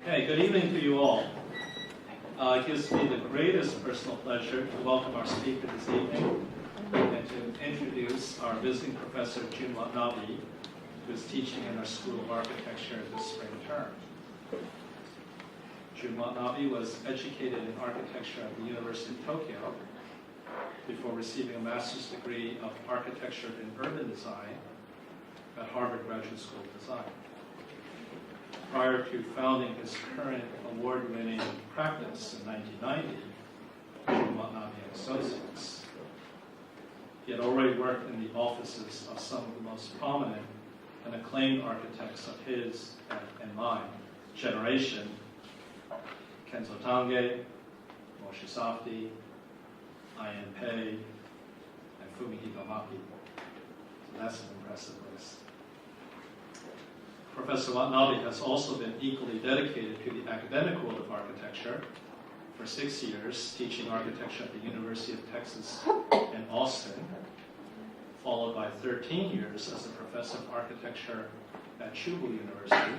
Okay, good evening to you all. It gives me the greatest personal pleasure to welcome our speaker this evening and to introduce our visiting professor, Jun Watanabe, who is teaching in our School of Architecture this spring term. Jun Watanabe was educated in architecture at the University of Tokyo before receiving a master's degree of architecture in urban design at Harvard Graduate School of Design. Prior to founding his current award-winning practice in 1990, Jun Watanabe & Associates, he had already worked in the offices of some of the most prominent and acclaimed architects of his and my generation, Kenzo Tange, Moshe Safdie, Ian Pei, and Fumihiko Maki. So that's an impressive list. Professor Watanabe has also been equally dedicated to the academic world of architecture for 6 years, teaching architecture at the University of Texas in Austin, followed by 13 years as a professor of architecture at Chubu University,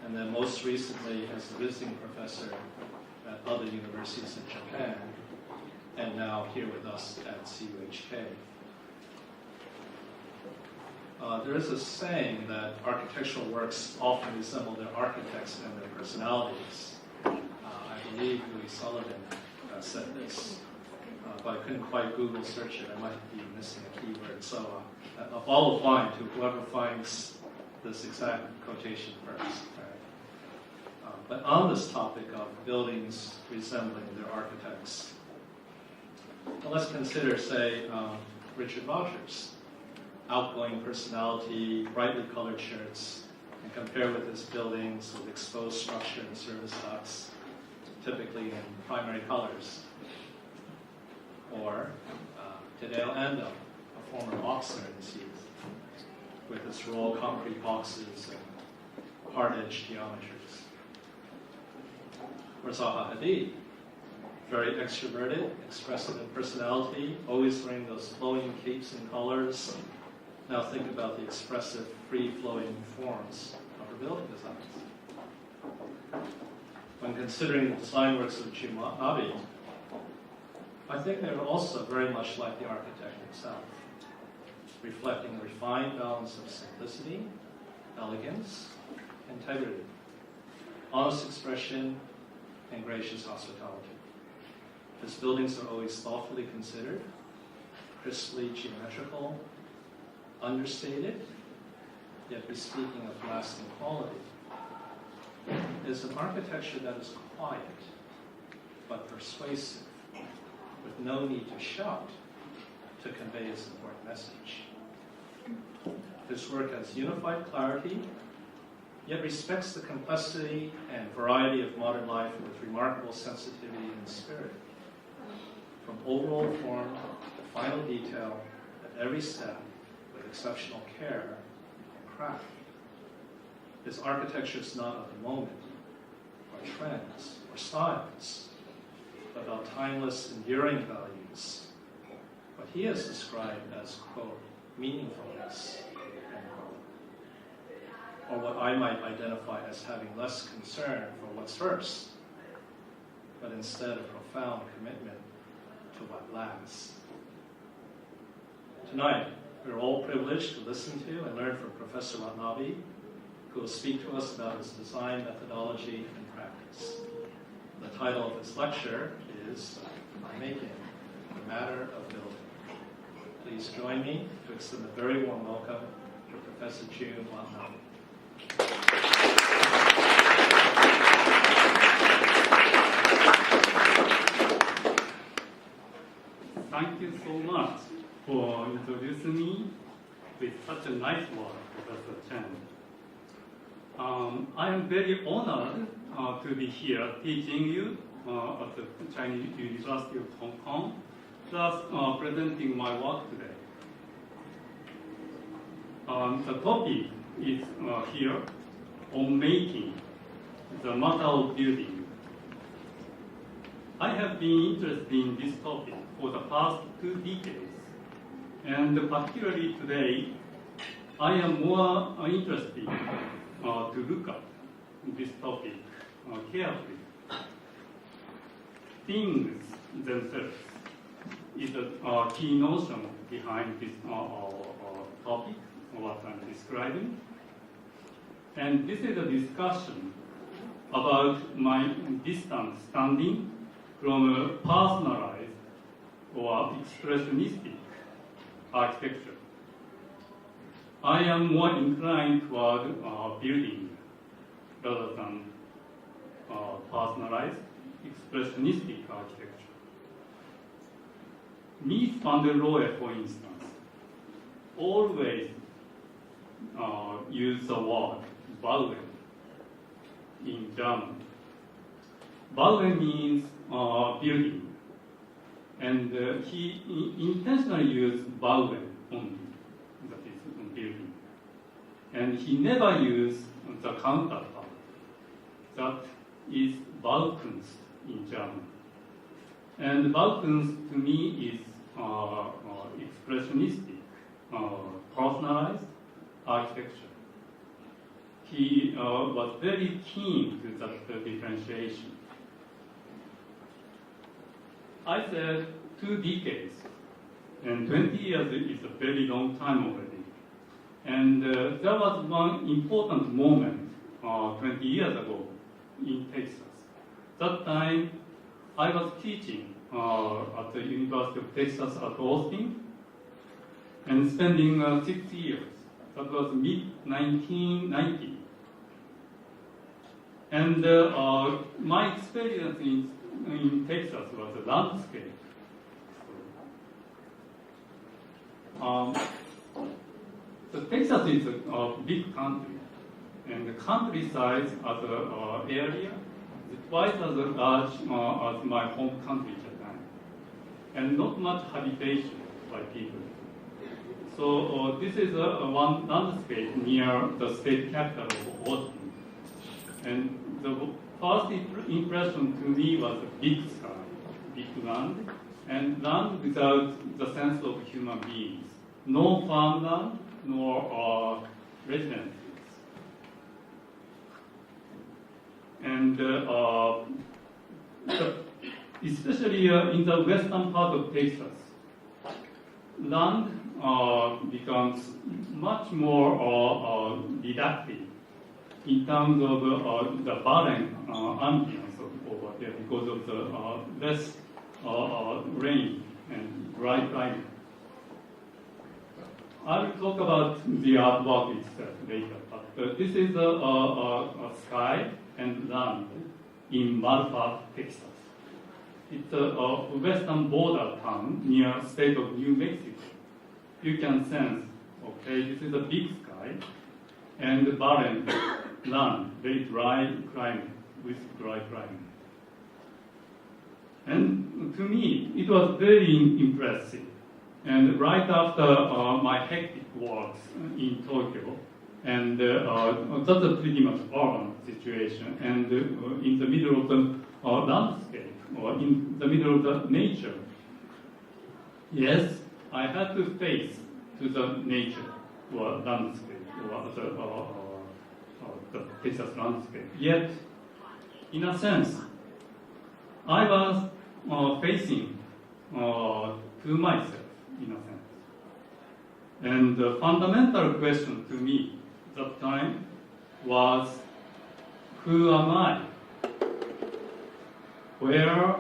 and then most recently as a visiting professor at other universities in Japan, and now here with us at CUHK. There is a saying that architectural works often resemble their architects and their personalities. I believe Louis Sullivan said this, but I couldn't quite Google search it. I might be missing a keyword. So I'll follow line to whoever finds this exact quotation first. Right? But on this topic of buildings resembling their architects, well, let's consider, say, Richard Rogers. Outgoing personality, brightly colored shirts, and compare with his buildings with exposed structure and service ducts, typically in primary colors. Or Tadeo Ando, a former boxer in his youth, with his raw concrete boxes and hard-edged geometries. Or Zaha Hadid, very extroverted, expressive in personality, always wearing those flowing capes and colors. Now think about the expressive, free-flowing forms of her building designs. When considering the design works of Jun Watanabe, I think they're also very much like the architect himself, reflecting a refined balance of simplicity, elegance, integrity, honest expression, and gracious hospitality. His buildings are always thoughtfully considered, crisply geometrical, understated, yet bespeaking of lasting quality. It is an architecture that is quiet, but persuasive, with no need to shout to convey its important message. This work has unified clarity, yet respects the complexity and variety of modern life with remarkable sensitivity and spirit. From overall form to final detail at every step, exceptional care and craft. His architecture is not of the moment, or trends, or styles, but about timeless, enduring values, what he has described as, quote, meaningfulness, end quote, or what I might identify as having less concern for what's first, but instead a profound commitment to what lasts. Tonight, we're all privileged to listen to and learn from Professor Watanabe, who will speak to us about his design methodology and practice. The title of his lecture is Making, the Matter of Building. Please join me to extend a very warm welcome to Professor Jun Watanabe. Thank you so much for introducing me with such a nice word, Professor Chen. I am very honored to be here teaching you at the Chinese University of Hong Kong, thus presenting my work today. The topic is here on making, the matter of building. I have been interested in this topic for the past 2 decades. And particularly today, I am more interested to look at this topic carefully. Things themselves is a key notion behind this topic, what I'm describing. And this is a discussion about my distant standing from a personalized or expressionistic architecture. I am more inclined toward building rather than personalized expressionistic architecture. Mies van der Rohe, for instance, always use the word bauen in German. Bauen means building, and he intentionally used bauen only, that is building. And he never used the counterpart, that is Baukunst in German. And Baukunst to me is expressionistic, personalized architecture. He was very keen to that differentiation. I said 2 decades, and 20 years is a very long time already. And there was one important moment 20 years ago in Texas. That time, I was teaching at the University of Texas at Austin and spending 6 years. That was mid-1990. And my experience in Texas was a landscape. So Texas is a big country, and the countryside as an area is twice as large as my home country, Japan, and not much habitation by people. So this is one landscape near the state capital of Austin, and the first impression to me was a big sky, big land, and land without the sense of human beings. No farmland, nor residences. And especially in the western part of Texas, land becomes much more reductive in terms of the barren ambience over there because of the less rain and dry climate. I will talk about the artwork itself later, but this is a sky and land in Malpa, Texas. It's a western border town near state of New Mexico. You can sense, okay, this is a big sky and barren land, very dry climate with dry climate. And to me, it was very impressive. And right after my hectic works in Tokyo, and that's a pretty much urban situation, and in the middle of the landscape, or in the middle of the nature, yes, I had to face to the nature or landscape, or the Texas landscape. Yet, in a sense, I was facing to myself, in a sense. And the fundamental question to me that time was, who am I? Where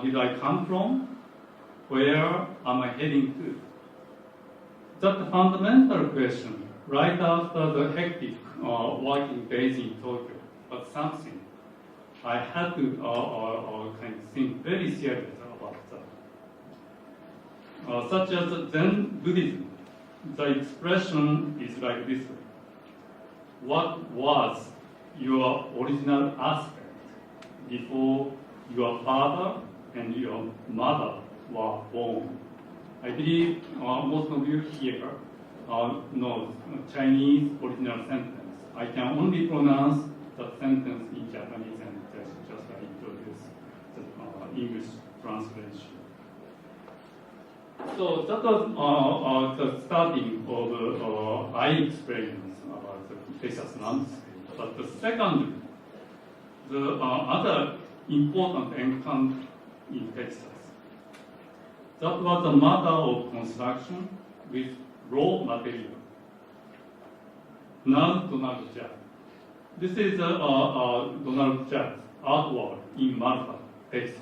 did I come from? Where am I heading to? That fundamental question, right after the hectic working days in Tokyo, was something I had to kind of think very seriously about that. Such as Zen Buddhism, the expression is like this way. What was your original aspect before your father and your mother were born? I believe most of you here know Chinese original sentence. I can only pronounce that sentence in Japanese, and just introduce the English translation. So that was the starting of my experience about the Texas landscape. But the second the other important encounter in Texas. That was a matter of construction with raw material. Now Donald Judd. This is Donald Judd's artwork in Malta, Texas.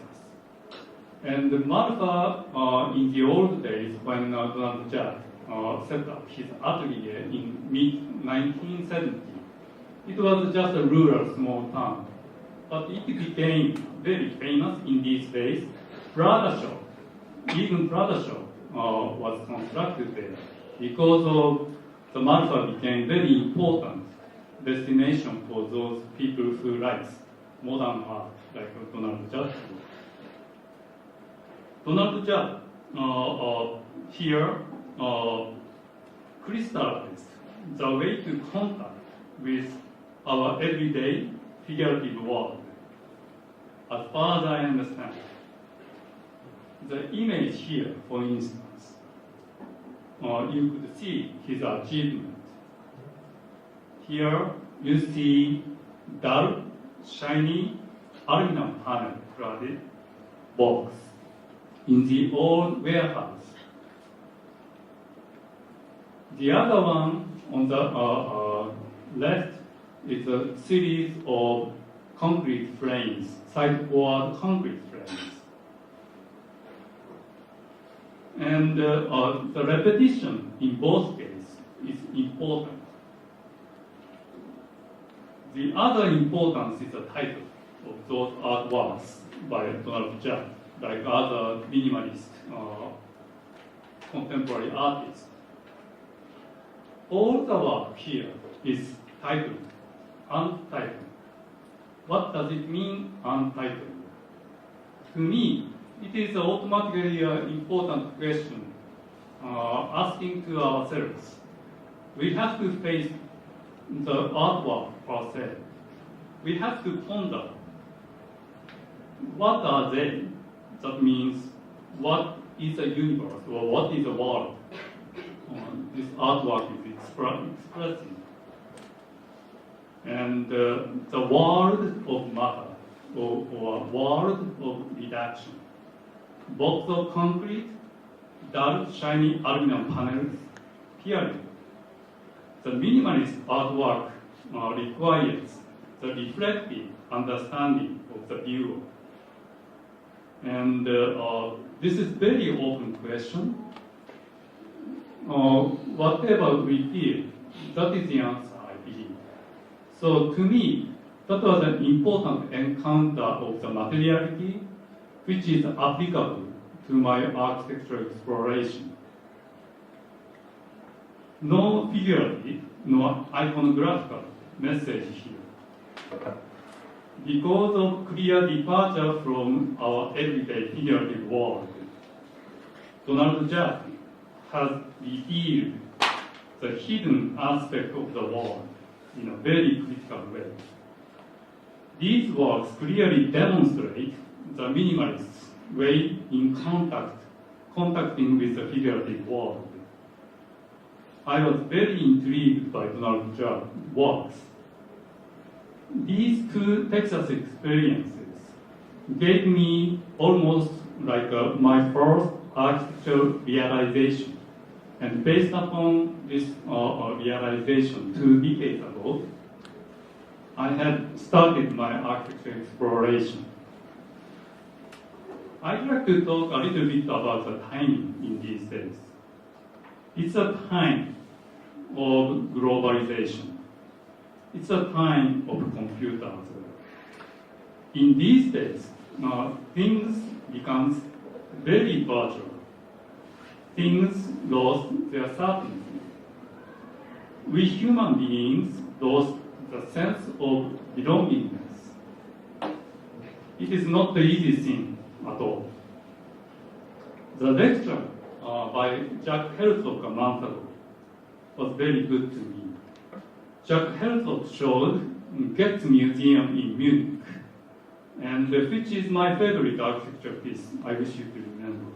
And Malta, in the old days, when Donald Judd set up his atelier in mid-1970, it was just a rural small town. But it became very famous in these days. Even Prada shop was constructed there because of the Malta became very important destination for those people who like modern art, like Donald Judd. Donald Judd here crystallized the way to contact with our everyday figurative world. As far as I understand, the image here, for instance, you could see his achievement. Here you see dull, shiny aluminum panel cladded box in the old warehouse. The other one on the left is a series of concrete frames, sideboard concrete frames. And the repetition in both cases is important. The other importance is the title of those artworks by Donald Judd, like other minimalist contemporary artists. All the work here is titled, untitled. What does it mean, untitled? To me, it is automatically an important question asking to ourselves. We have to face the artwork per se. We have to ponder what are they? That means what is a universe or what is a world this artwork is expressing. And the world of matter or world of reduction. Box of concrete, dull, shiny aluminum panels, period. The minimalist artwork requires the reflective understanding of the viewer. And this is very open question. Whatever we feel, that is the answer, I believe. So to me, that was an important encounter of the materiality which is applicable to my architectural exploration. No figurative, no iconographical message here. Because of clear departure from our everyday figurative world, Donald Judd has revealed the hidden aspect of the world in a very critical way. These works clearly demonstrate the minimalist's way in contacting with the figurative world. I was very intrigued by Donald Judd's works. These two Texas experiences gave me almost like my first architectural realization. And based upon this realization 2 decades ago, I had started my architecture exploration. I'd like to talk a little bit about the timing in these days. It's a time of globalization. It's a time of computers. In these days, things become very virtual. Things lost their certainty. We human beings lost the sense of belongingness. It is not the easy thing at all. The lecture by Jack Herzog a month ago was very good to me. Jack Herzog showed Goethe Museum in Munich, and which is my favorite architecture piece. I wish you could remember.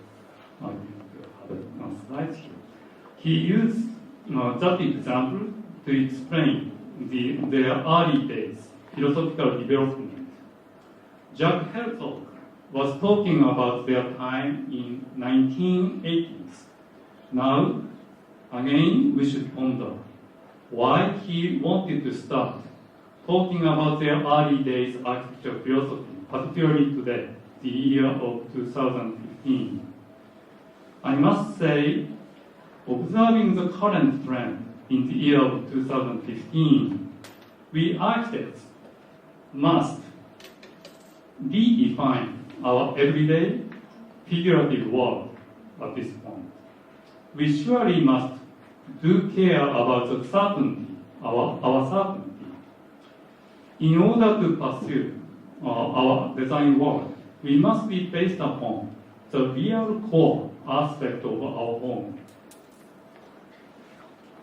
I have a slide here. He used that example to explain their early days philosophical development Jack Herzog was talking about their time in 1980s. Now, again, we should ponder why he wanted to start talking about their early days architecture philosophy, particularly today, the year of 2015. I must say, observing the current trend in the year of 2015, we architects must redefine our everyday figurative world at this point. We surely must do care about the certainty, our certainty. In order to pursue our design work, we must be based upon the real core aspect of our home.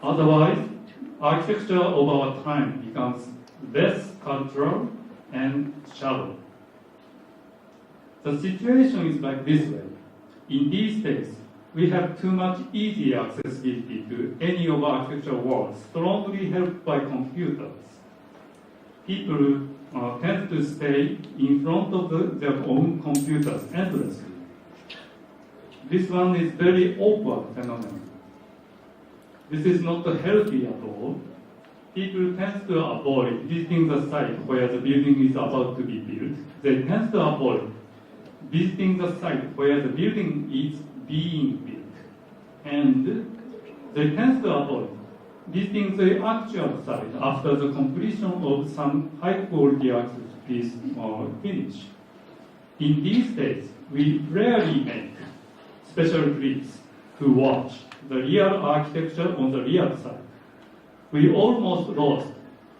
Otherwise, architecture of our time becomes less cultural and shallow. The situation is like this way. In these days, we have too much easy accessibility to any of our architectural works, strongly helped by computers. People tend to stay in front of their own computers endlessly. This one is very awkward phenomenon. This is not healthy at all. People tend to avoid visiting the site where the building is about to be built. They tend to avoid visiting the site where the building is being built. And they tend to avoid visiting the actual site after the completion of some high-quality architecture piece finish. In these days, we rarely make special trips to watch the real architecture on the real site. We almost lost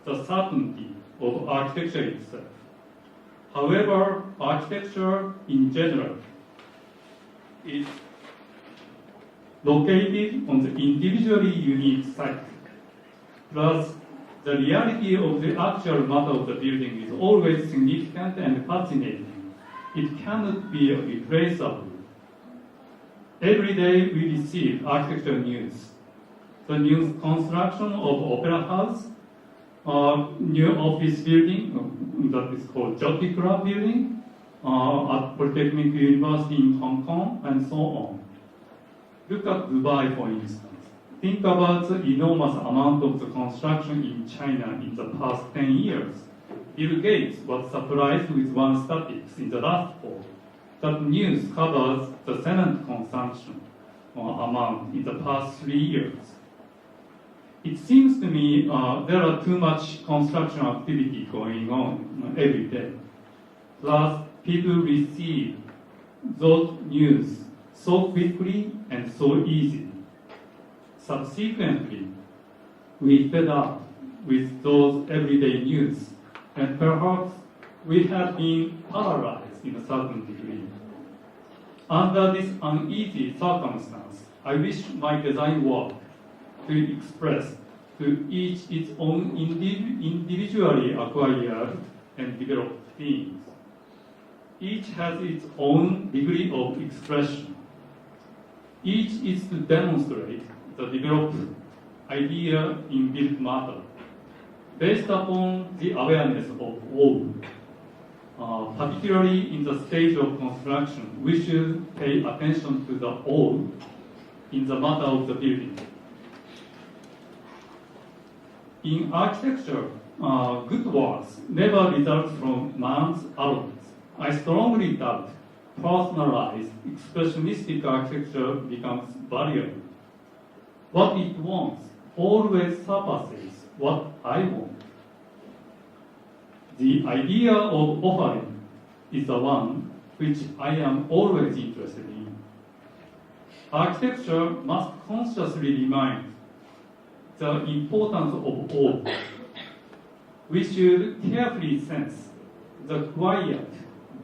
the certainty of architecture itself. However, architecture in general is located on the individually unique site. Plus, the reality of the actual matter of the building is always significant and fascinating. It cannot be replaceable. Every day we receive architecture news. The new construction of Opera House, new office building that is called Jockey Club building at Polytechnic University in Hong Kong, and so on. Look at Dubai, for instance. Think about the enormous amount of the construction in China in the past 10 years. Bill Gates was surprised with one statistics in the last fall. That news covers the cement consumption amount in the past 3 years. It seems to me there are too much construction activity going on every day. Plus, people receive those news so quickly and so easily. Subsequently, we fed up with those everyday news, and perhaps we have been paralyzed in a certain degree. Under this uneasy circumstance, I wish my design work to express to each its own individually acquired and developed themes. Each has its own degree of expression. Each is to demonstrate the developed idea in built matter based upon the awareness of all. Particularly in the stage of construction, we should pay attention to the all in the matter of the building. In architecture, good works never result from man's arrogance. I strongly doubt personalized, expressionistic architecture becomes valuable. What it wants always surpasses what I want. The idea of offering is the one which I am always interested in. Architecture must consciously remind the importance of all. We should carefully sense the quiet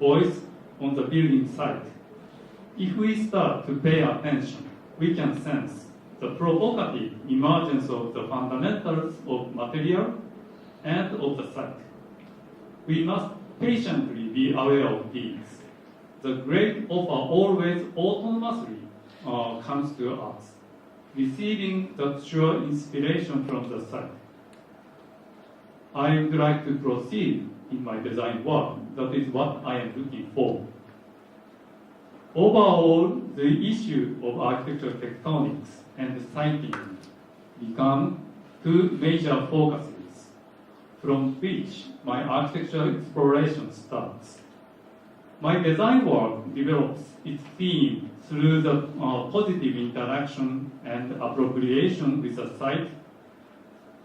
voice on the building site. If we start to pay attention, we can sense the provocative emergence of the fundamentals of material and of the site. We must patiently be aware of these. The great offer always autonomously comes to us, receiving the sure inspiration from the site. I would like to proceed in my design work that is what I am looking for. Overall, the issue of architectural tectonics and siting become two major focuses from which my architectural exploration starts. My design work develops its theme through the positive interaction and appropriation with the site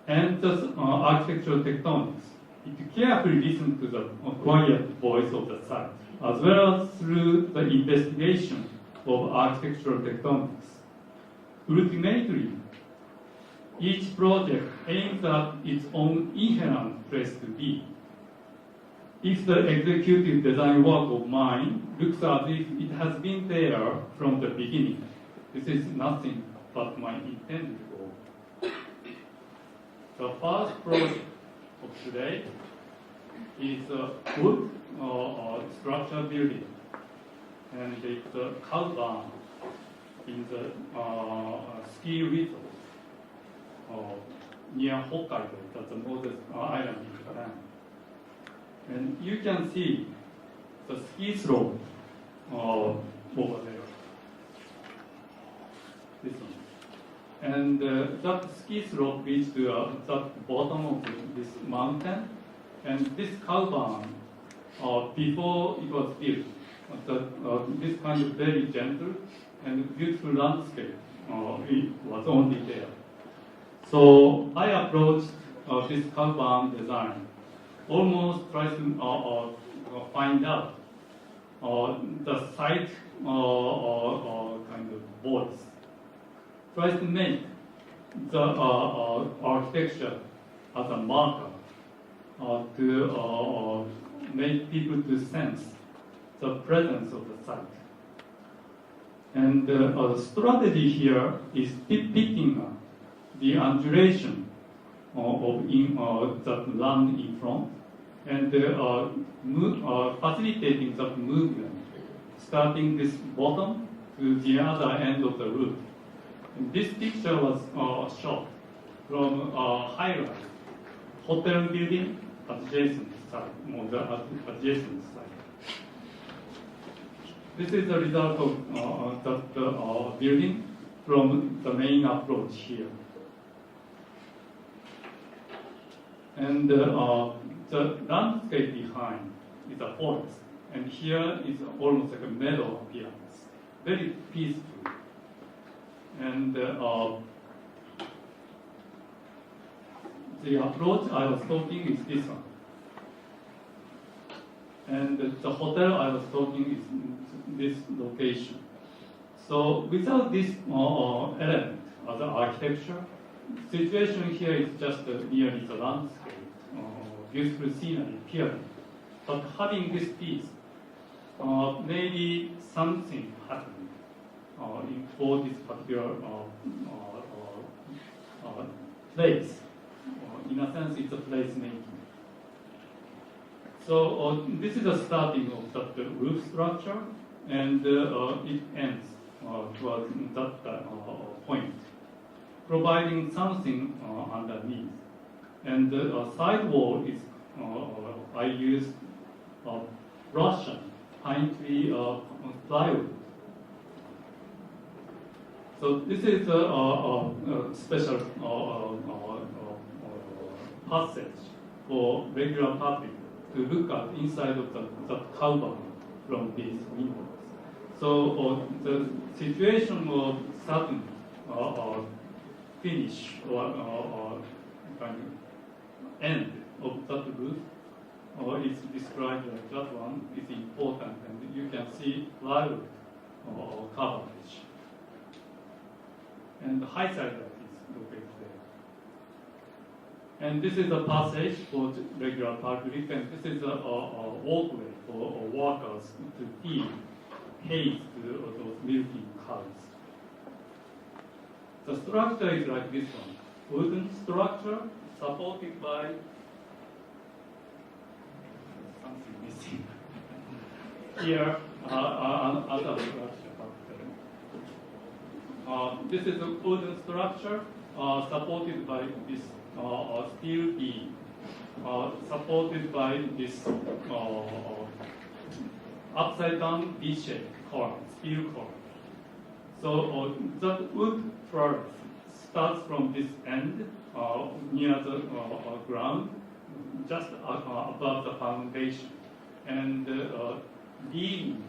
and the architectural tectonics. It carefully listens to the quiet voice of the site, as well as through the investigation of architectural tectonics. Ultimately, each project aims at its own inherent place to be. If the executive design work of mine looks as if it has been there from the beginning, this is nothing but my intended goal. The first project of today is a wood structure building, and it's a cow barn in the ski resort near Hokkaido, that's the most island in Japan. And you can see the ski slope over there. This one. And that ski slope leads to the bottom of this mountain. And this cow barn, before it was built, this kind of very gentle and beautiful landscape it was only there. So I approached this cow barn design, almost try to find out the site kind of voice. Try to make the architecture as a marker to make people to sense the presence of the site. And the strategy here is depicting the undulation of that land in front and facilitating that movement, starting this bottom to the other end of the roof. And this picture was shot from high-rise hotel building adjacent side, adjacent side. This is the result of that building from the main approach here. And the landscape behind is a forest, and here is almost like a meadow appearance, very peaceful. And the approach I was talking is this one. And the hotel I was talking is this location. So without this element of the architecture, situation here is just merely the landscape, beautiful scenery, period. But having this piece, maybe something happened for this particular place. In a sense, it's a place making. So this is the starting of the roof structure, and it ends towards that point, providing something underneath. And the side wall is, I used Russian pine tree plywood. So this is a special passage for regular public to look at inside of the cow barn from these windows. So the situation of sudden finish or kind of end of that roof is described like that one is important, and you can see plywood coverage. And the high side that is located there. And this is a passage for regular public, and this is a walkway for workers to feed hay to those milking cows. The structure is like this one. Wooden structure supported by something missing. Here, another structure. This is a wooden structure supported by this steel beam supported by this upside down V-shaped column, steel column. So the wood floor starts from this end near the ground, just above the foundation, and beam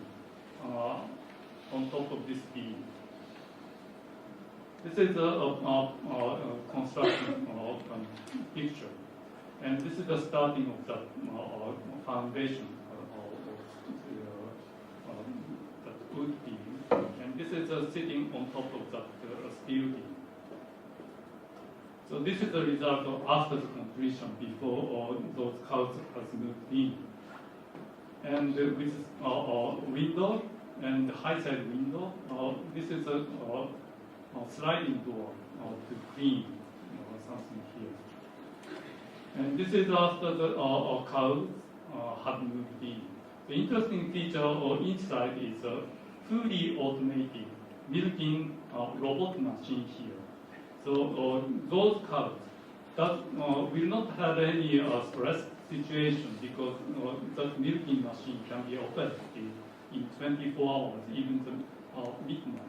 on top of this beam. This is a construction picture, and this is the starting of the foundation of the wood beam, and this is sitting on top of the steel beam. So this is the result of after the completion, before those curves has moved in. And with window and high side window, this is a sliding door to clean something here. And this is after the curves have moved in. The interesting feature inside is a fully automated built-in robot machine here. So those curves that will not have any stress situation because that built-in machine can be operated in 24 hours, even the midnight.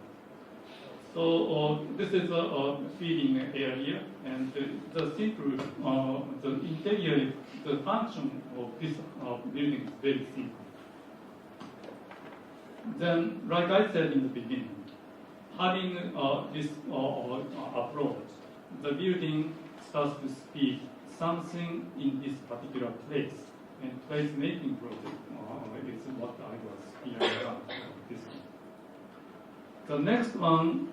So this is a feeding area, and the simple, the interior, the function of this building is very simple. Then, like I said in the beginning, having this approach, the building starts to speak something in this particular place, and place-making project is what I was here about. The next one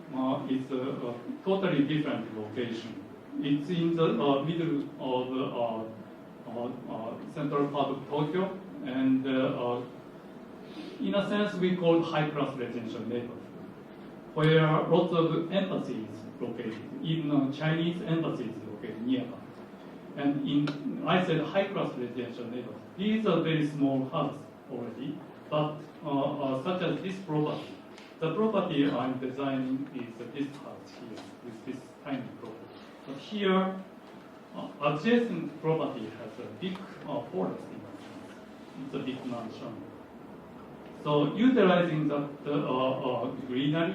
is a totally different location. It's in the middle of central part of Tokyo, and in a sense we call high-class residential neighborhood, where lots of embassies located, even Chinese embassies located nearby. And I said high-class residential neighborhood. These are very small houses already, but such as this property. The property I'm designing is this house here, with this tiny property. But here, adjacent property has a big forest in a sense. It's a big mansion. So utilizing the greenery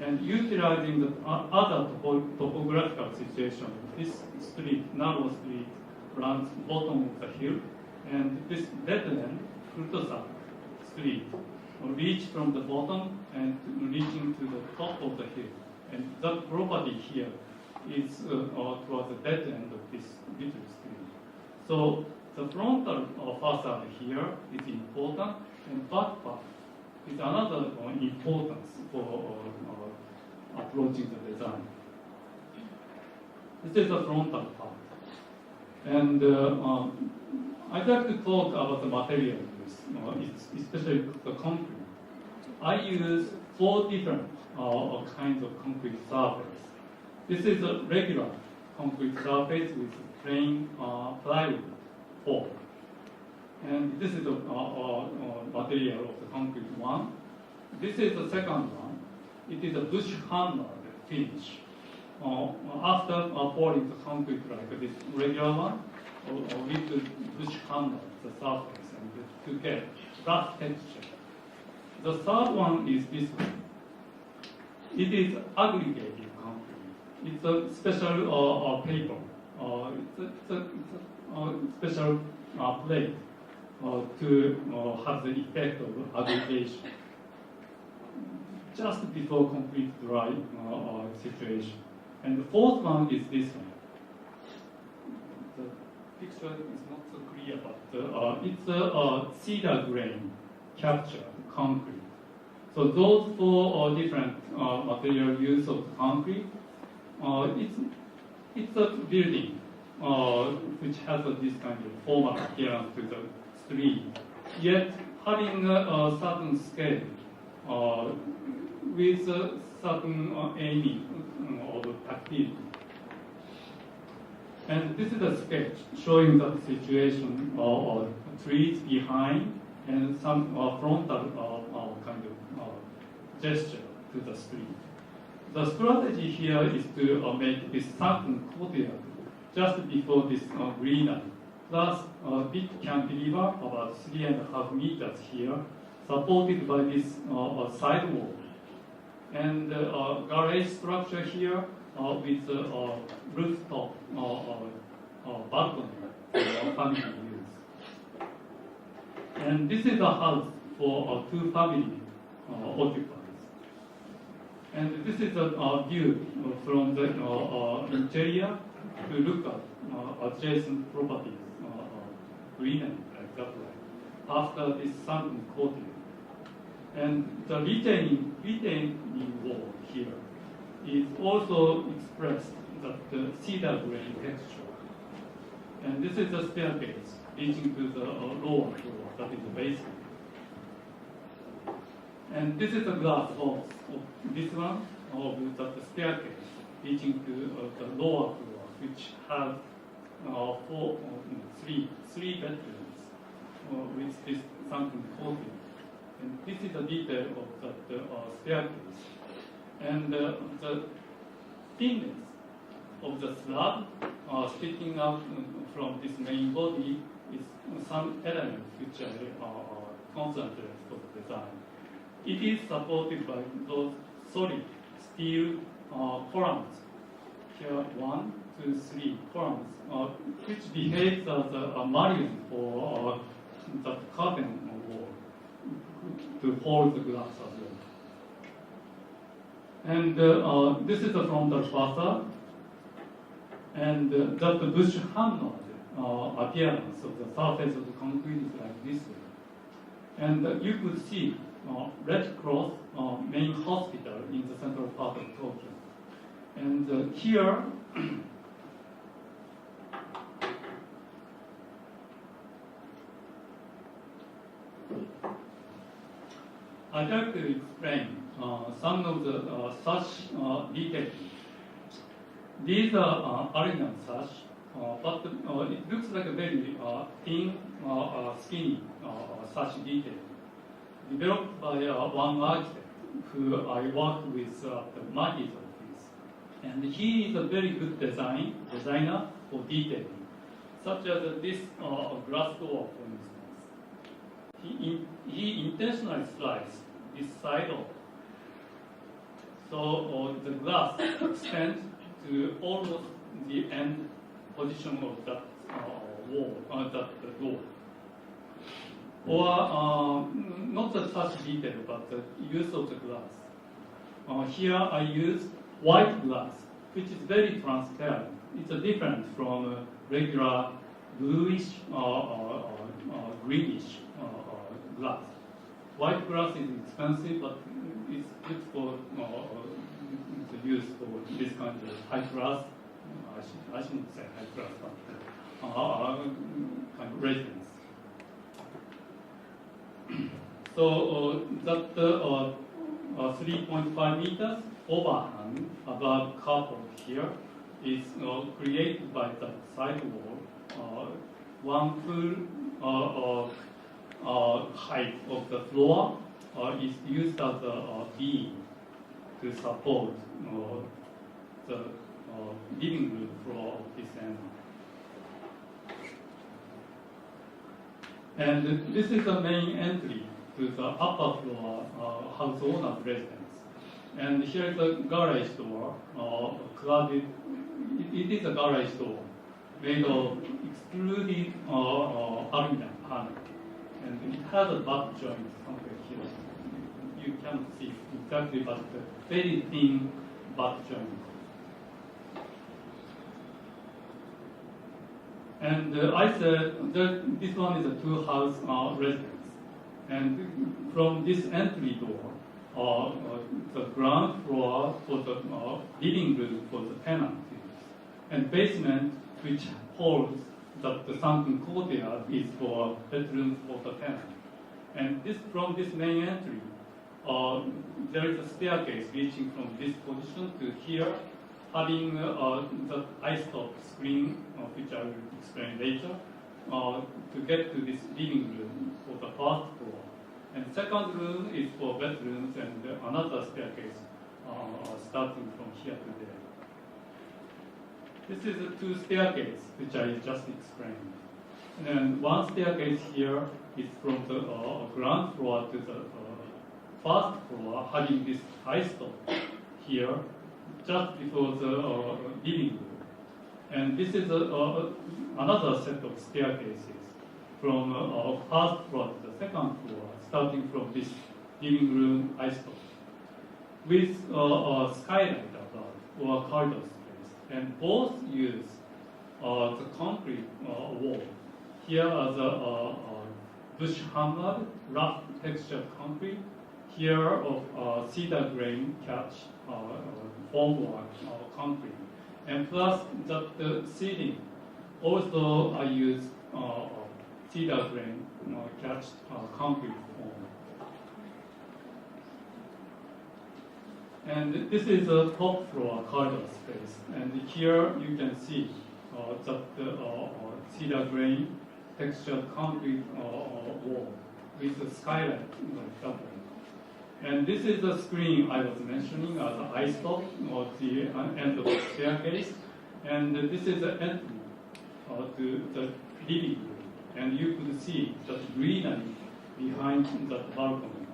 and utilizing the other topographical situation, this street, narrow street, runs bottom of the hill, and this dead end, cul-de-sac street, reach from the bottom and reaching to the top of the hill. And that property here is towards the dead end of this little street. So the frontal facade here is important, and back part is another importance for approaching the design. This is the frontal part. And I'd like to talk about the material use, especially the concrete. I use 4 different kinds of concrete surface. This is a regular concrete surface with plain plywood form. And this is the material of the concrete one. This is the second one. It is a bush hammered finish. After pouring the concrete like this regular one, with the bush hammer, the surface, and to get rough texture. The third one is this one. It is aggregated concrete. It's a special paper. It's a special plate to have the effect of aggregation just before complete dry situation. And the fourth one is this one. The picture is not so clear, but it's a cedar grain capture concrete. So those 4 different material use of concrete, it's a building which has this kind of formal appearance to the street, yet having a certain scale with a certain aiming of activity. And this is a sketch showing the situation of trees behind and some frontal kind of gesture to the street. The strategy here is to make this sunken courtyard just before this greenery plus a big cantilever about 3.5 meters here, supported by this side wall. And garage structure here with rooftop balcony for family use. And this is a house for two family occupiers. And this is a view from the interior to look at adjacent properties, greenery like that way, after this sunken coating. And the retaining wall here is also expressed that the cedar grain texture. And this is the staircase leading to the lower floor, that is the basement. And this is the glass house of this one, of the staircase leading to the lower floor, which has three bedrooms with this sunken coating. And this is the detail of the staircase. And the thinness of the slab sticking out from this main body is some elements which are concentrated for the design. It is supported by those solid steel columns. Here, 1, 2, 3 columns, which behaves as a margin for the curtain wall to hold the glass as well. And this is the frontal facade, and that bush hammered appearance of the surface of the concrete is like this way. And you could see Red Cross main hospital in the central part of Tokyo. And here, I'd like to explain some of the sash details. These are aluminum sash, but it looks like a very thin, skinny sash detail, developed by one architect who I worked with at the Maki's office. And he is a very good designer for detailing, such as this glass door, for instance. He intentionally sliced this side off. So the glass extends to almost the end position of that wall, that door. Or not the such detail, but the use of the glass. Here I use white glass, which is very transparent. It's different from regular bluish or greenish glass. White glass is expensive, but it's good for the use for this kind of high class. I shouldn't say high class, but kind of residence. So that 3.5 meters overhang above carport here is created by the side wall. One full height of the floor is used as a beam to support the living room floor of this end. And this is the main entry to the upper floor house owner's residence. And here is the garage door, cladded. It is a garage door made of extruded aluminum panel. And it has a butt joint somewhere here. You can't see exactly, but very thin butt joint. And I said that this one is a two-house residence. And from this entry door, the ground floor for the living room for the tenant use. And basement, which holds that the sunken courtyard is for bedrooms for the tenant. And this, from this main entry, there is a staircase reaching from this position to here, having the ice-top screen, which I will explain later, to get to this living room for the first floor. And second room is for bedrooms and another staircase starting from here to there. This is the two staircases which I just explained. And one staircase here is from the ground floor to the first floor, having this high stop here, just before the living room. And this is another set of staircases from first floor to the second floor, starting from this living room high stop, with a skylight above or corridor space. And both use the concrete wall. Here are the bush hammered, rough textured concrete. Here of cedar grain catch formwork concrete. And plus that the ceiling also I use cedar grain catch concrete form. And this is a top floor corridor space. And here you can see that the cedar grain textured concrete wall with a skylight like that. And this is the screen I was mentioning as an eye stop or the end of the staircase. And this is the entry to the living room. And you could see the greenery behind that balcony.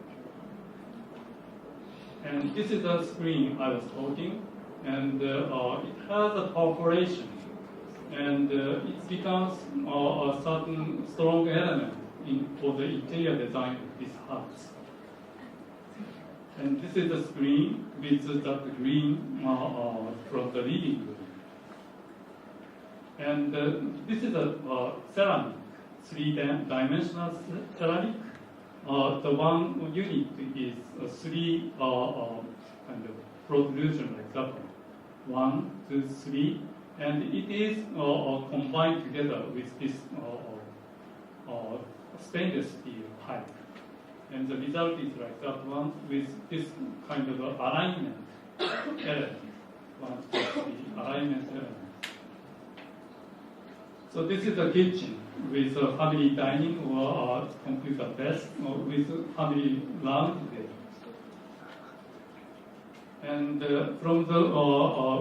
And this is the screen I was talking. And it has a perforation. And it becomes a certain strong element for the interior design of this house. And this is the screen with that green from the living room. And this is a ceramic, three-dimensional ceramic. The one unit is three kind of protrusion like that one. 1, 2, 3. And it is combined together with this stainless steel pipe. And the result is like that one with this kind of alignment element. 1, 2, 3, alignment element. So this is a kitchen with a family dining or a computer desk with a family lounge there. And from the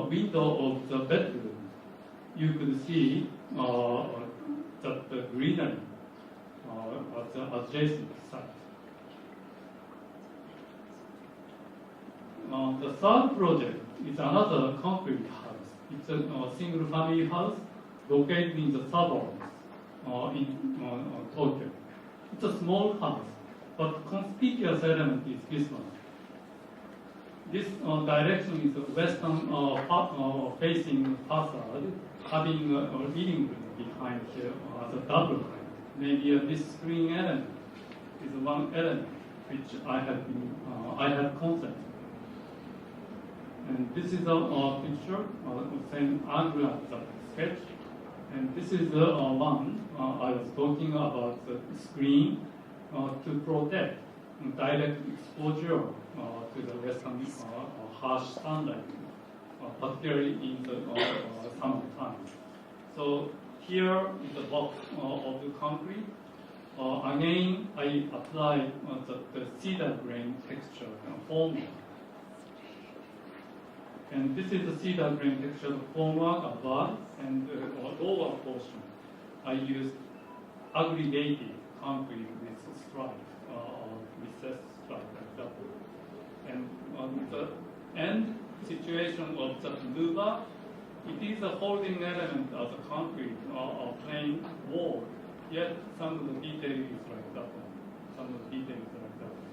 window of the bedroom, you could see that the greenery at the adjacent side. The third project is another concrete house. It's a single family house located in the suburbs in Tokyo. It's a small house, but conspicuous element is this one. This direction is a western facing facade, having a living room behind here as a double height. Maybe this screen element is one element which I have concept. And this is a picture, same angle as the sketch. And this is the one I was talking about the screen to protect direct exposure to the western harsh sunlight, particularly in the summertime. So here is the box of the concrete. Again, I applied the cedar grain texture formwork. And this is the cedar grain texture formwork above and lower portion. I used aggregated concrete with stripe, recessed stripe like that. And on the end situation of the louver, it is a holding element as a concrete or plain wall. Yet some of the detail is like that one. Some of the detail is like that one.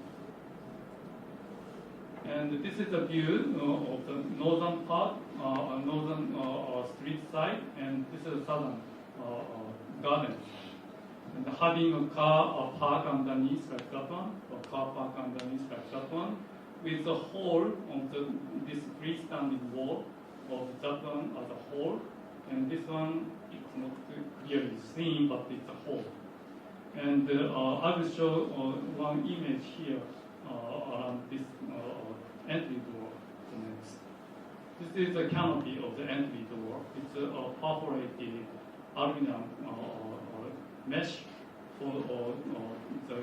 And this is a view of the northern part, northern street side, and this is a southern garden. And having a car park underneath like that one, or car park underneath like that one, with a hole on this freestanding wall of that one as a hole, and this one it's not clearly seen, but it's a hole. And I will show one image here around this entry door next. This is the canopy of the entry door. It's a perforated aluminum mesh for the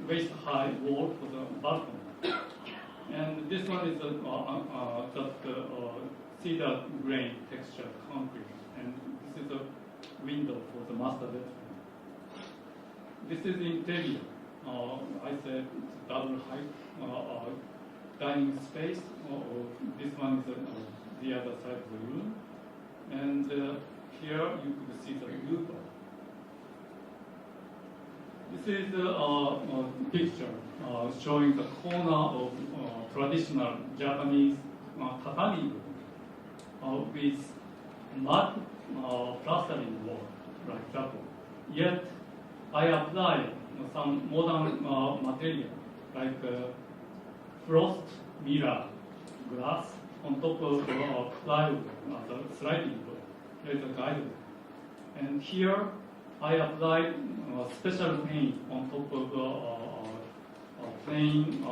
waist-high wall for the balcony. And this one is just cedar grain textured concrete. And this is a window for the master bedroom. This is interior. I said double height dining space. This one is the other side of the room. And here you could see the roof. This is a picture showing the corner of traditional Japanese tatami room with mud plastering work, like that one. Yet I apply some modern material like frost mirror glass on top of plywood, the sliding door. There is a guide. And here I applied special paint on top of plain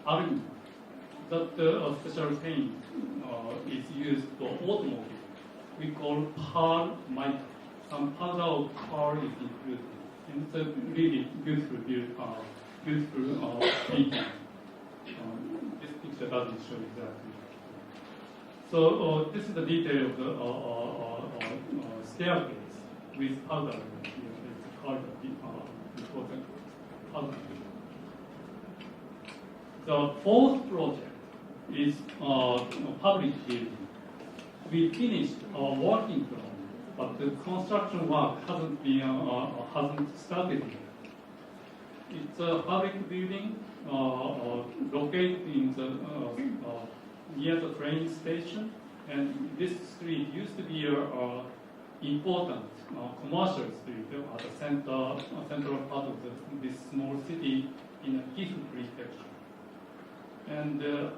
aluminum. That special paint is used for automobile. We call pearl mica. Some powder of pearl is included. And it's a really beautiful painting. This picture doesn't show exactly. So this is the detail of the staircase with powder here. It's called important powder. The fourth project is public building. We finished our working plan, but the construction work hasn't started yet. It's a public building located in the near the train station, and this street used to be a important commercial street at the central part of this small city in CUHK prefecture. And the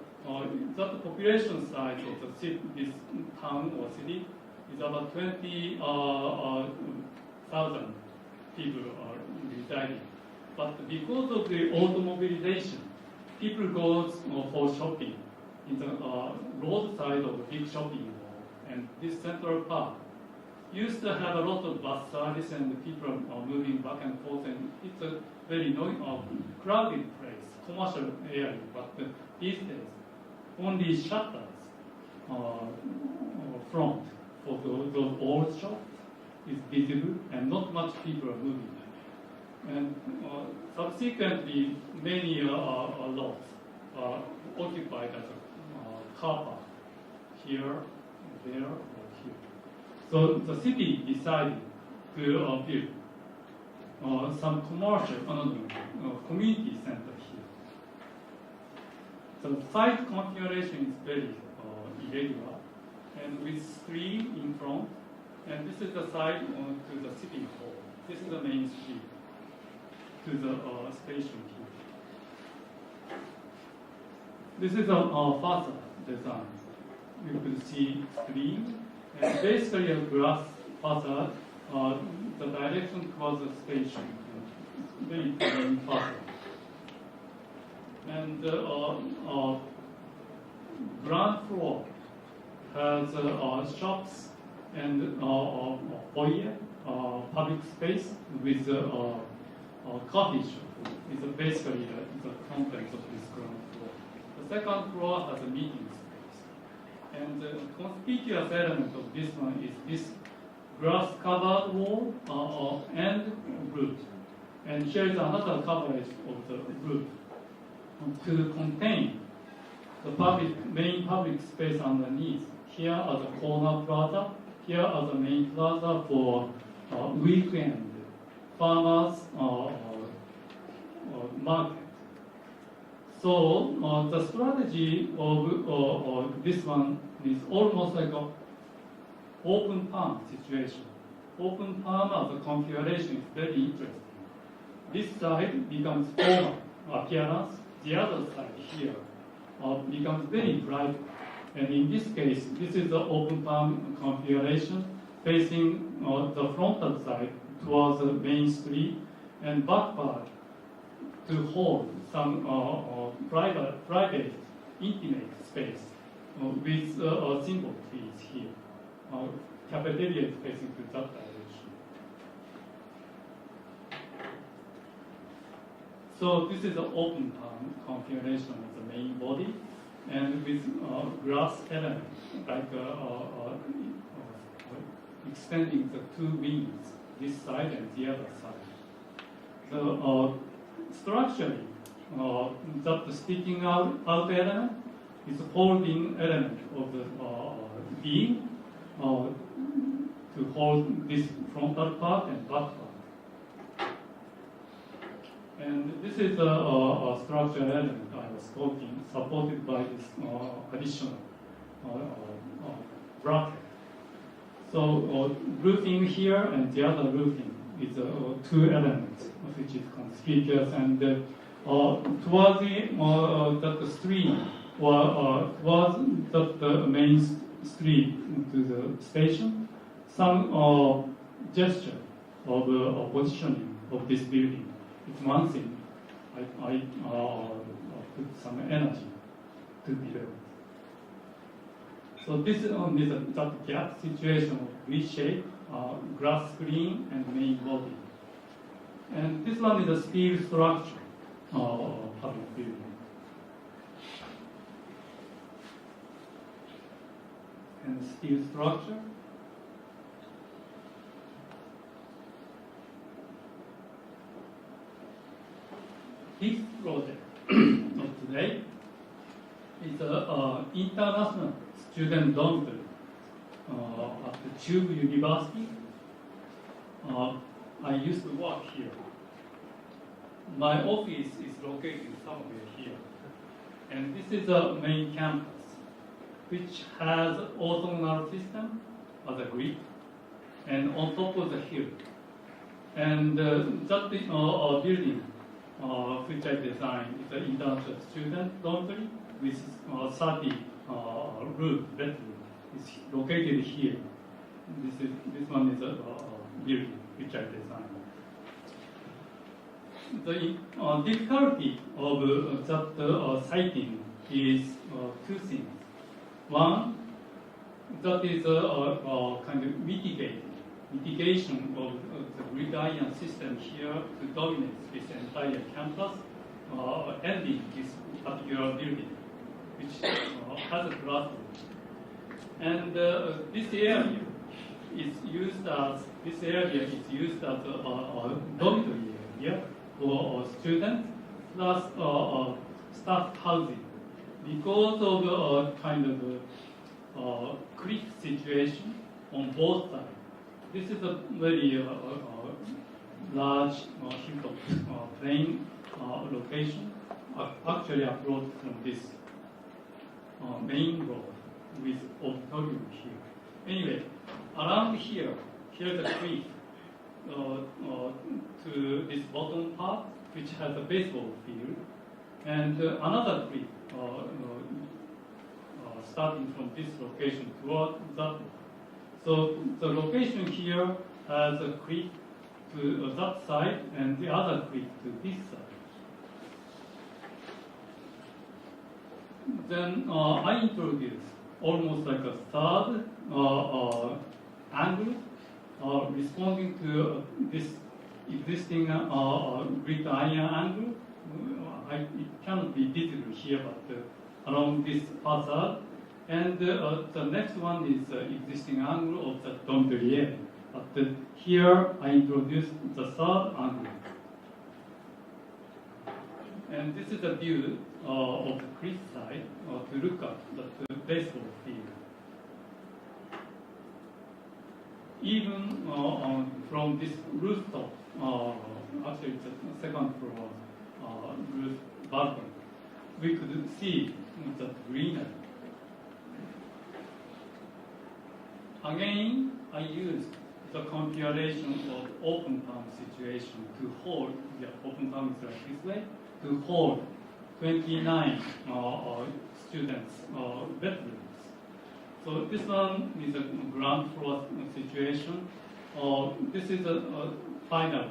population size of this town or city is about 20,000 people are residing. But because of the automobilization, people go for shopping in the roadside of a big shopping mall. And this central park used to have a lot of bus service, and the people are moving back and forth, and it's a very crowded place, commercial area. But these days, only shutters front for those old shops is visible, and not much people are moving. And subsequently, many lots are occupied as a car park here, there, or here. So the city decided to build some community center here. The site configuration is very irregular, and with stream in front, and this is the side to the city hall. This is the main street to the station here. This is a facade design. You could see stream, and basically a glass facade, the direction towards the station, very plain facade. And ground floor has shops and foyer, public space with coffee shop. It's basically the contents of this ground floor. The second floor has a meeting space. And the conspicuous element of this one is this glass-covered wall and roof. And here is another coverage of the roof to contain the main public space underneath. Here are the corner plaza. Here are the main plaza for weekend farmers market. So the strategy of this one is almost like an open palm situation. Open palm as a configuration is very interesting. This side becomes formal appearance. The other side here becomes very bright. And in this case, this is the open palm configuration facing the frontal side towards the main street, and back part to hold some private, intimate space with single trees here. Cafeteria is facing to that direction. So this is the open palm configuration of the main body, and with glass elements like extending the two wings, this side and the other side. So structurally, that sticking out element is a holding element of the beam to hold this frontal part and back part. And this is a structural element I was talking, supported by this additional bracket. So roofing here and the other roofing is two elements which is conspicuous, and towards the stream or towards the main street to the station, some gesture of positioning of this building. It's one thing. I put some energy to below. So this is that gap situation of V-shape, glass screen, and main body. And this one is a steel structure public building. And steel structure. This project of today is an international student dormitory at the CUHK University. I used to work here. My office is located somewhere here. And this is the main campus, which has orthogonal system as a grid, and on top of the hill. And that building, which I designed, is an international student dormitory with 30 room bedroom. It's located here. This one is a building which I designed. The difficulty of that siting is two things. One, that is kind of mitigation of the grid iron system here to dominate this entire campus, ending this particular building, which has a classroom. And this area is used as a dormitory area for students plus staff housing. Because of kind of cliff situation on both sides, this is a very large hilltop plain location, actually approach from this main road with auditorium here. Anyway, around here, here's a cliff to this bottom part, which has a baseball field, and another cliff starting from this location toward that one. So the location here has a cliff to that side and the other cliff to this side. Then I introduced almost like a third angle responding to this existing grid iron angle. It cannot be visible here, but along this facade. And the next one is the existing angle of the dormitory area. But here I introduced the third angle. And this is a view of the cliff side to look at the baseball field. Even from this rooftop, actually it's the second floor roof balcony, we could see the greenery. Again, I used the configuration of open term situation to hold, the open term is like this way, to hold 29 students' bedrooms. So this one is a ground floor situation. This is a final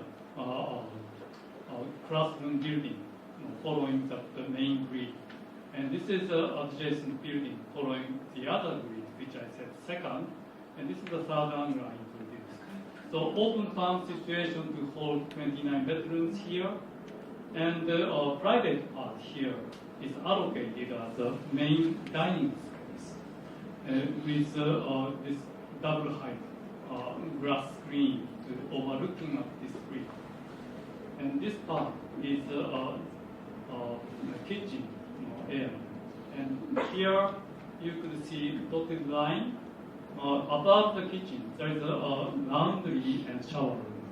classroom building following the main grid. And this is an adjacent building following the other grid, which I said second. And this is the third angle I introduced. So open farm situation to hold 29 bedrooms here. And the private part here is allocated as a main dining space with this double height glass screen to overlooking at this street. And this part is the kitchen area. And here you could see dotted line. Above the kitchen, there is a laundry and shower room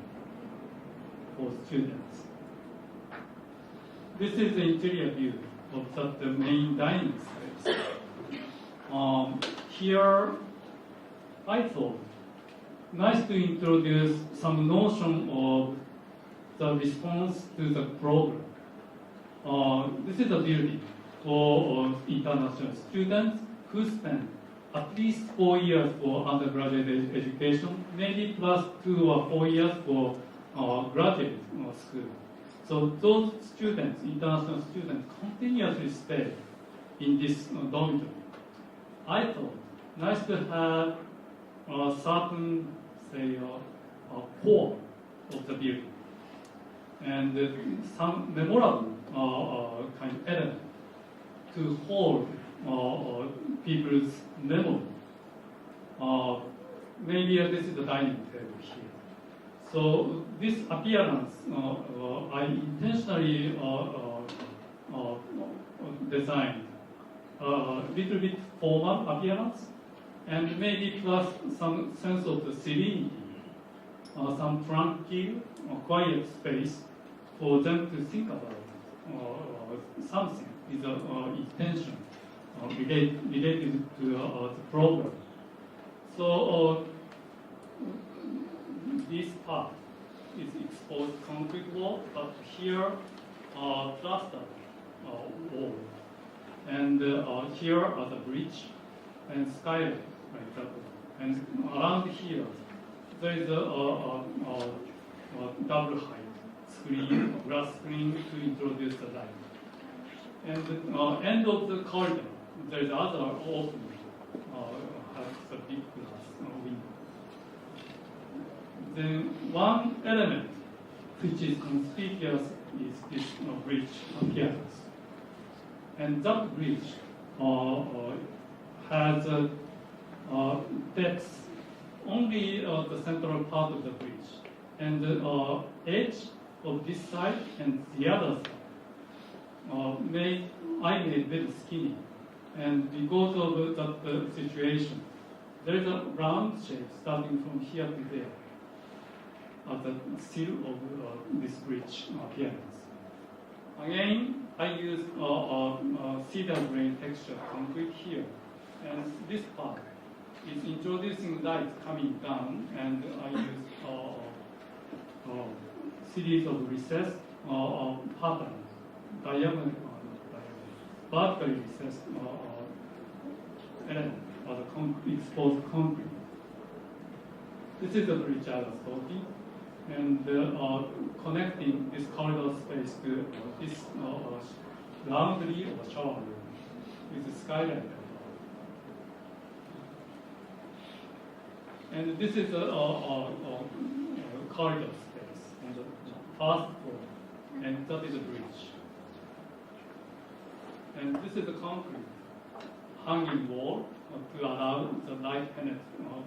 for students. This is the interior view of the main dining space. Here, I thought nice to introduce some notion of the response to the program. This is a building for international students who spend at least 4 years for undergraduate education, maybe plus 2 or 4 years for graduate school. So those students, international students, continuously stay in this dormitory. I thought nice to have a certain, say, core of the building and some memorable kind of element to hold people's memory. Maybe this is the dining table here. So this appearance, I intentionally designed a little bit formal appearance, and maybe plus some sense of the serenity, some tranquil, quiet space for them to think about something with intention related to the program. So this part is exposed concrete wall, but here plaster wall, and here are the bridge and skylight, like that. And around here there is a double height screen, glass screen to introduce the light. And the end of the corridor, there is other opening, has a big glass window. Then one element which is conspicuous is this bridge appearance. And that bridge has depth only the central part of the bridge. And the edge of this side and the other side I made very skinny. And because of that situation, there is a round shape starting from here to there at the seal of this bridge appearance. Again, I use cedar grain texture concrete here. And this part is introducing light coming down, and I use series of recessed patterns, diagonal, vertically recessed element or the exposed concrete. This is the bridge I was talking, and connecting this corridor space to this laundry or shower room with the skylight. And this is a corridor space on the first floor, and that is a bridge. And this is the concrete hanging wall to allow the light penetrate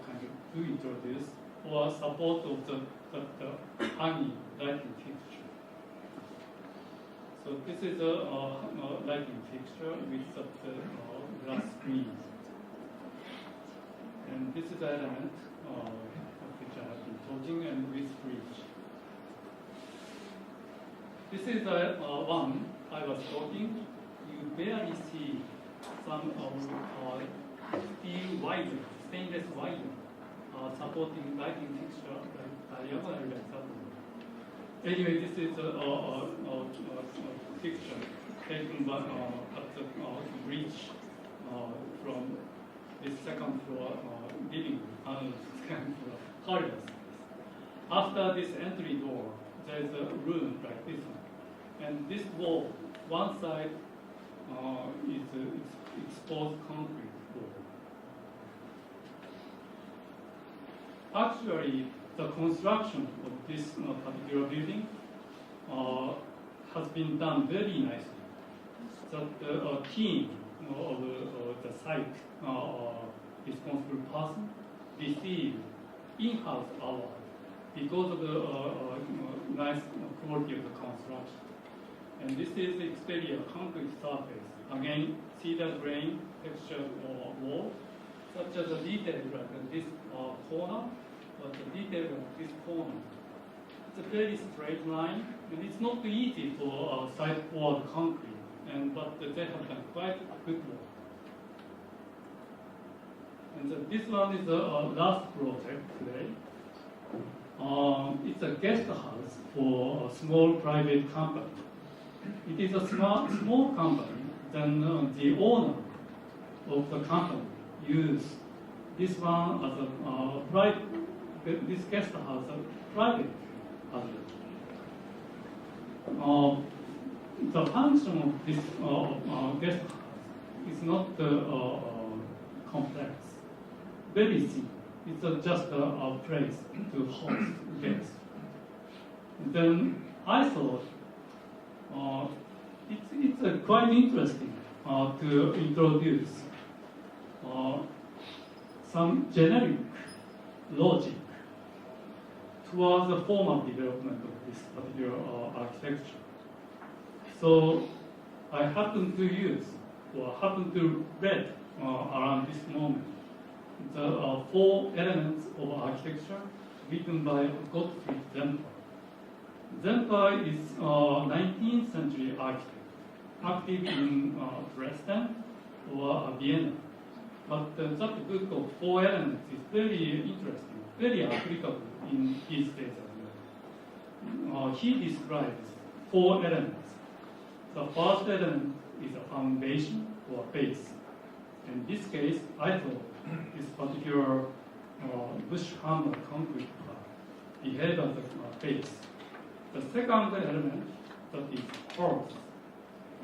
kind of to introduce or support of the hanging lighting fixture. So this is a lighting fixture with the glass screens. And this is the element of which I have been talking, and with bridge. This is the one I was talking. You barely see some steel wire, stainless wire, supporting lighting fixture diagonally like that. Anyway, this is a picture taken by, at the bridge from this second floor living room, second floor corridor space. After this entry door, there is a room like this one. And this wall, one side is exposed concrete wall. Actually, the construction of this particular building has been done very nicely. That the team of the site responsible person received in-house award because of the nice quality of the construction. And this is the exterior concrete surface. Again, cedar grain textured wall, such as the detail like this corner, but the detail like this corner. It's a very straight line, and it's not easy for side-poured concrete, but they have done quite good work. And this one is the last project today. It's a guest house for a small private company. It is a small company. Then the owner of the company use this one as a private, this guest house as a private house. The function of this guest house is not complex, very simple. It's just a place to host guests. Then I thought it's quite interesting to introduce some generic logic towards the formal development of this particular architecture. So I happen to read around this moment the 4 elements of architecture written by Gottfried Zemper. Zemper is a 19th century architect, active in Dresden or Vienna. But that book of 4 elements is very interesting, very applicable in his days as well. He describes 4 elements. The first element is a foundation or base. In this case, I thought this particular bush hammer concrete part behaves as a base. The second element, that is hearth.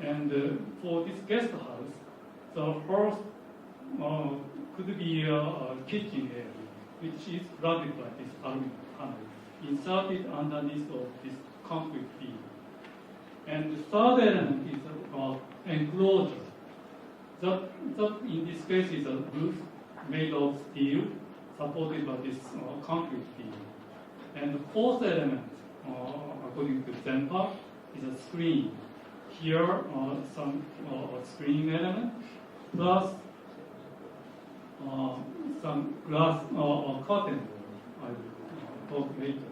And for this guest house, the hearth could be a kitchen area, which is cladded by this aluminum panel, inserted underneath of this concrete beam. And the third element is enclosure. That in this case is a roof made of steel, supported by this concrete beam. And the fourth element, according to Zemper, is a screen. Here, some screening element, plus some glass curtain. I will talk later.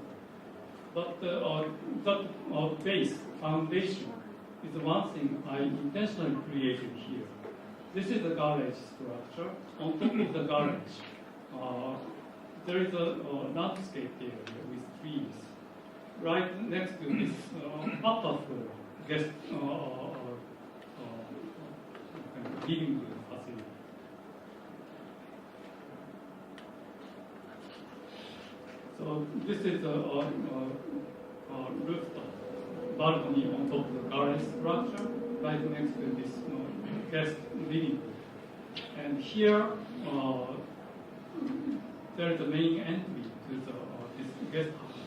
But that base, foundation, is one thing I intentionally created here. This is the garage structure. On top of the garage, there is a landscape area with trees. Right next to this upper floor, guest living room facility. So this is a rooftop balcony on top of the garage structure, right next to this guest living room. And here, there is the main entry to this guest house.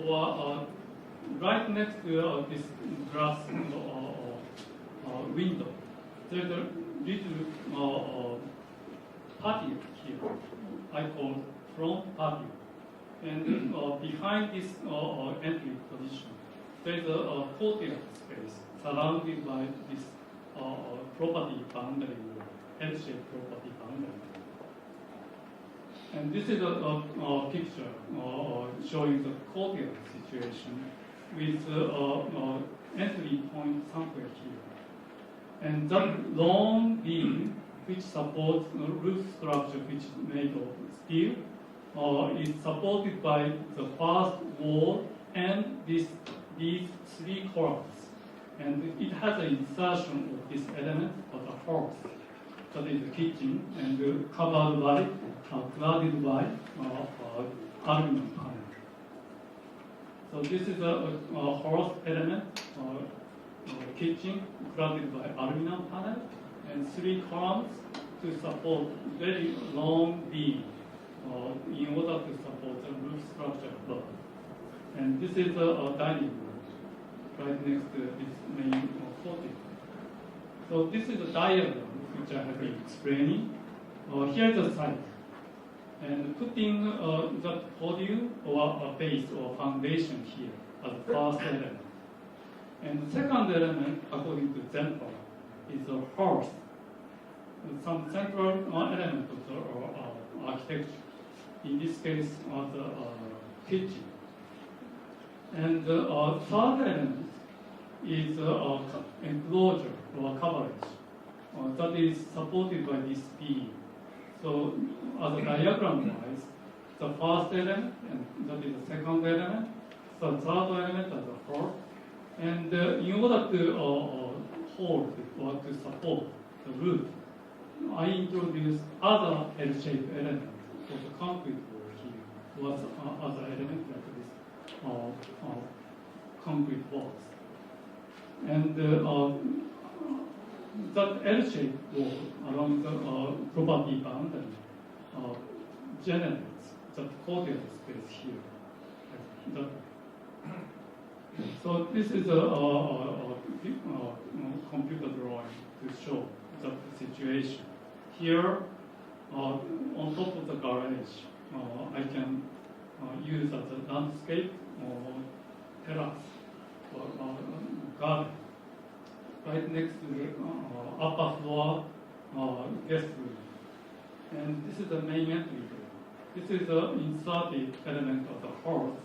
Or right next to this glass window, there's a little patio here. I call front patio. And behind this entry position, there's a courtyard space surrounded by this property boundary wall, L-shaped property boundary. And this is a picture showing the courtyard situation with entry point somewhere here. And that long beam, which supports the roof structure, which is made of steel, is supported by the first wall and these 3 columns. And it has an insertion of this element of a hearth, that is the kitchen, and covered by, cladded by aluminum panel. So this is a hearth element, kitchen, cladded by aluminum panel, and 3 columns to support very long beam in order to support the roof structure above. And this is a dining room right next to this main courtyard. So this is a diagram which I have been explaining. Here's the site. and putting that podium or a base or foundation here as the first element. And the second element, according to Zenpa, is a horse, some central element of the architecture. In this case, the kitchen. And the third element is enclosure or coverage that is supported by this beam. So, as a diagram-wise, the first element, and that is the second element, the third element as a fourth, and in order to hold or to support the roof, I introduced other L-shaped elements for the concrete wall here, was other elements like this concrete walls. And that L-shaped wall along the property boundary generates that courtyard space here. So this is a computer drawing to show that situation. Here, on top of the garage, I can use as a landscape or terrace or garden. Right next to the upper floor guest room. And this is the main entry door. This is the inserted element of the hearth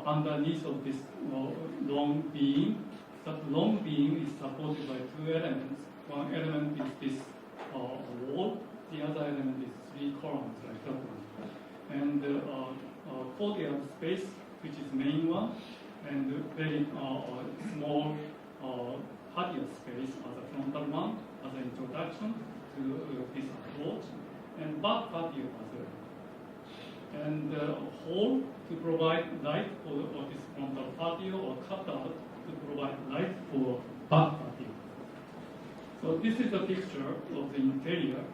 underneath of this long beam. That long beam is supported by two elements. One element is this wall, the other element is three columns like that one. And courtyard space, which is main one, and very small patio space as a frontal one, as an introduction to this approach, and back patio as well. And hall to provide light for this frontal patio, or cutout to provide light for back patio. So this is a picture of the interior,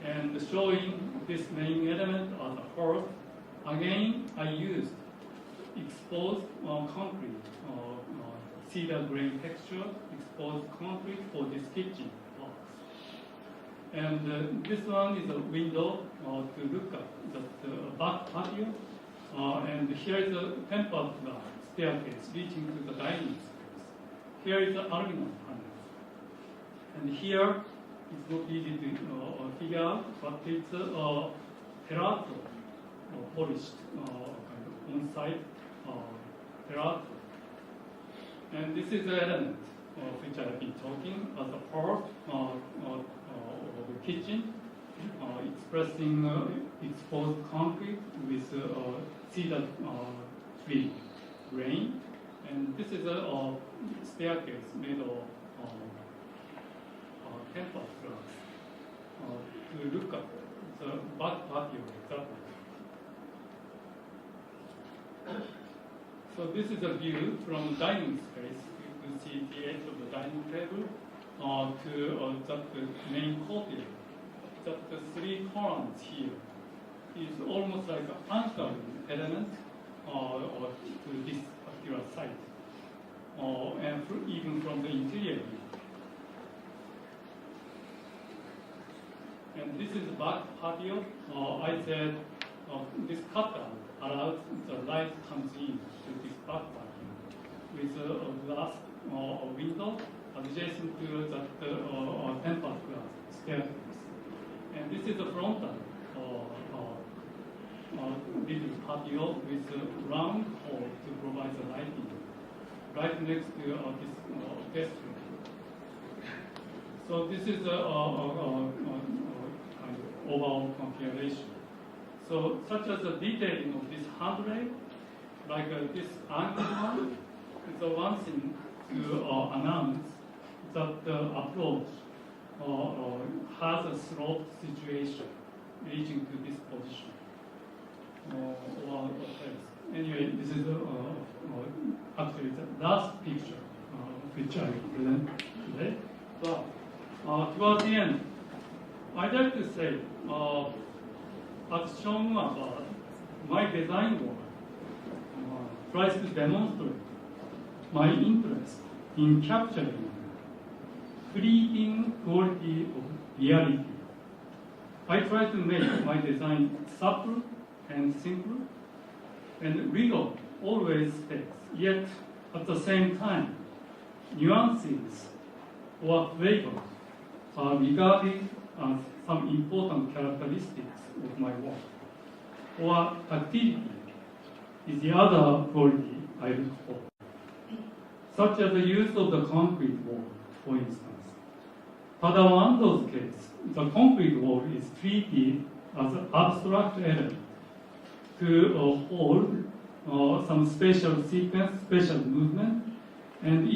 and showing this main element as a hearth. Again, I used exposed concrete, cedar grain texture, exposed concrete for this kitchen box. And this one is a window to look at the back patio. And here is a tempered staircase reaching to the dining space. Here is the aluminum panel. And here, it's not easy to figure out, but it's a terrazzo, polished kind of on-site terrazzo. And this is the element which I have been talking as a part of the kitchen, expressing exposed concrete with cedar tree grain. And this is a staircase made of tempered glass to look at the back patio exactly. So this is a view from dining space. You can see the edge of the dining table to the main courtyard. That the three columns here is almost like an anchoring element to this particular site, and even from the interior view. And this is the back patio. I said this cutout allows the light comes in to this back patio with a glass window adjacent to that tempered glass staircase. And this is the frontal little patio with a round hole to provide the lighting right next to this guest room. So this is a kind of overall configuration. So such as the detailing of this handrail, like this angle one, is the one thing to announce that the approach has a sloped situation reaching to this position. Anyway, this is actually the last picture which I present today. But towards the end, I'd like to say, as shown above, my design work tries to demonstrate my interest in capturing fleeting quality of reality I try to make my design supple and simple, and rigor always stays. Yet, at the same time, nuances or flavors are regarded as some important characteristics of my work. Or activity is the other quality I look for, such as the use of the concrete wall, for instance. But in those cases, the concrete wall is treated as an abstract element to hold some special sequence, special movement, and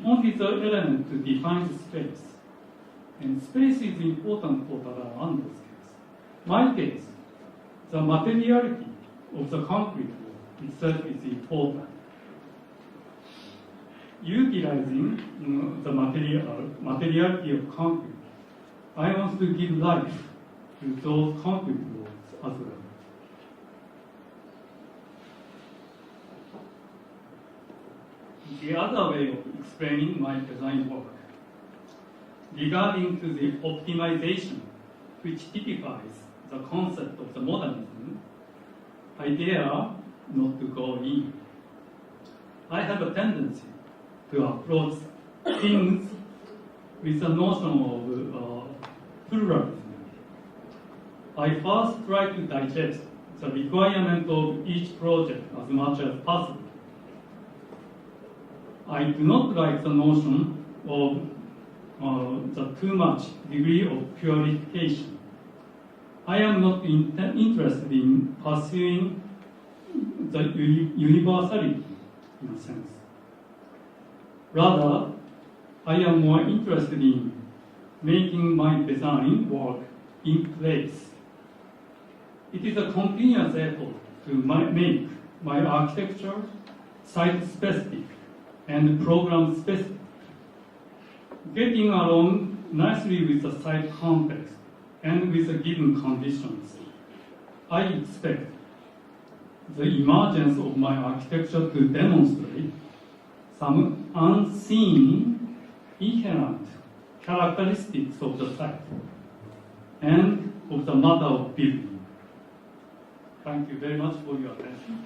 only the element to define the space. And space is important for Tadawando's case. My case, the materiality of the concrete wall itself is important. Utilizing the materiality of concrete, I want to give life to those concrete walls as well. The other way of explaining my design work, regarding to the optimization, which typifies the concept of the modernism, I dare not to go in. I have a tendency to approach things with the notion of pluralism. I first try to digest the requirement of each project as much as possible. I do not like the notion of the too much degree of purification. I am not interested in pursuing the universality in a sense. Rather, I am more interested in making my design work in place. It is a continuous effort to make my architecture site-specific and program-specific, getting along nicely with the site context and with the given conditions. I expect the emergence of my architecture to demonstrate some unseen, inherent characteristics of the site and of the matter of building. Thank you very much for your attention.